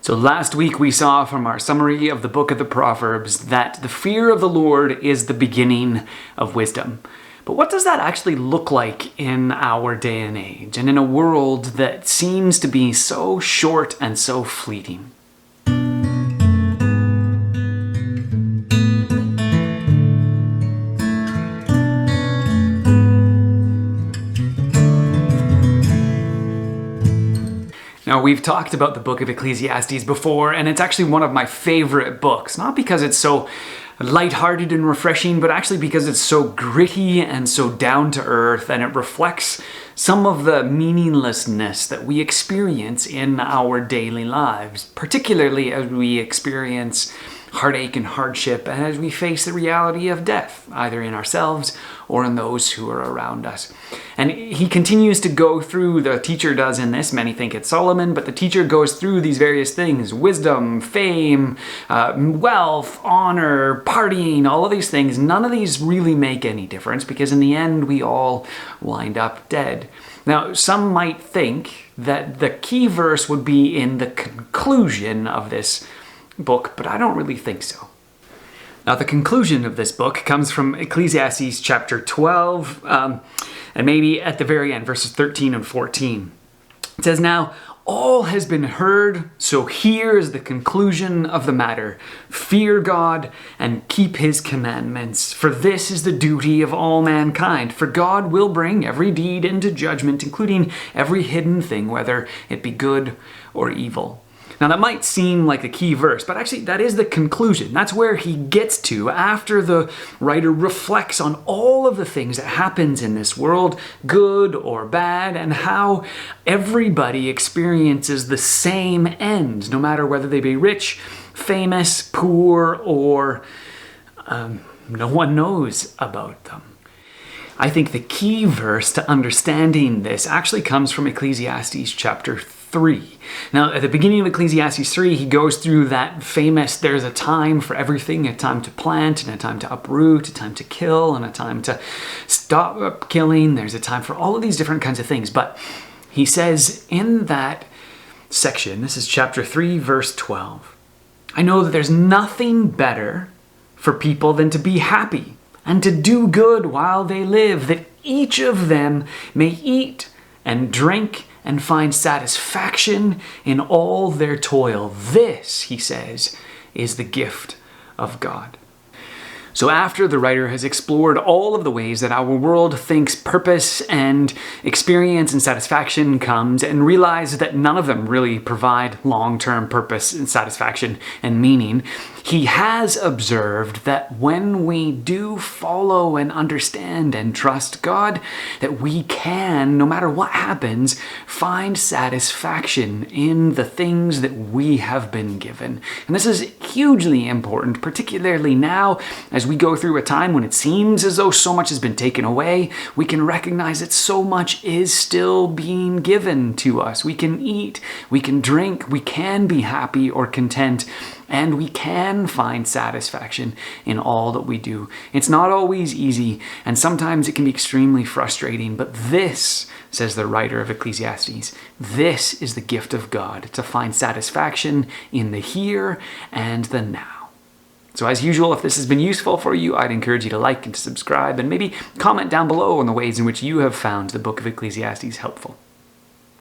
So last week we saw from our summary of the book of the Proverbs that the fear of the Lord is the beginning of wisdom. But what does that actually look like in our day and age, and in a world that seems to be so short and so fleeting? Now, we've talked about the book of Ecclesiastes before, and it's actually one of my favorite books. Not because it's so lighthearted and refreshing, but actually because it's so gritty and so down to earth, and it reflects some of the meaninglessness that we experience in our daily lives, particularly as we experience heartache and hardship, and as we face the reality of death, either in ourselves or in those who are around us. And he continues to go through, the teacher does in this, many think it's Solomon, but the teacher goes through these various things: wisdom, fame, wealth, honor, partying, all of these things. None of these really make any difference, because in the end we all wind up dead. Now, some might think that the key verse would be in the conclusion of this book, but I don't really think so. Now, the conclusion of this book comes from Ecclesiastes chapter 12, and maybe at the very end, verses 13 and 14. It says, "Now all has been heard, so here is the conclusion of the matter. Fear God and keep his commandments, for this is the duty of all mankind. For God will bring every deed into judgment, including every hidden thing, whether it be good or evil." Now, that might seem like the key verse, but actually that is the conclusion. That's where he gets to after the writer reflects on all of the things that happens in this world, good or bad, and how everybody experiences the same end, no matter whether they be rich, famous, poor, or no one knows about them. I think the key verse to understanding this actually comes from Ecclesiastes chapter 3. Now, at the beginning of Ecclesiastes 3, he goes through that famous, there's a time for everything, a time to plant, and a time to uproot, a time to kill, and a time to stop killing. There's a time for all of these different kinds of things. But he says in that section, this is chapter 3, verse 12, "I know that there's nothing better for people than to be happy and to do good while they live, that each of them may eat and drink and find satisfaction in all their toil. This," he says, "is the gift of God." So after the writer has explored all of the ways that our world thinks purpose and experience and satisfaction comes, and realizes that none of them really provide long-term purpose and satisfaction and meaning, he has observed that when we do follow and understand and trust God, that we can, no matter what happens, find satisfaction in the things that we have been given. And this is hugely important, particularly now as we go through a time when it seems as though so much has been taken away. We can recognize that so much is still being given to us. We can eat, we can drink, we can be happy or content, and we can find satisfaction in all that we do. It's not always easy, and sometimes it can be extremely frustrating, but this, says the writer of Ecclesiastes, this is the gift of God, to find satisfaction in the here and the now. So as usual, if this has been useful for you, I'd encourage you to like and to subscribe, and maybe comment down below on the ways in which you have found the book of Ecclesiastes helpful.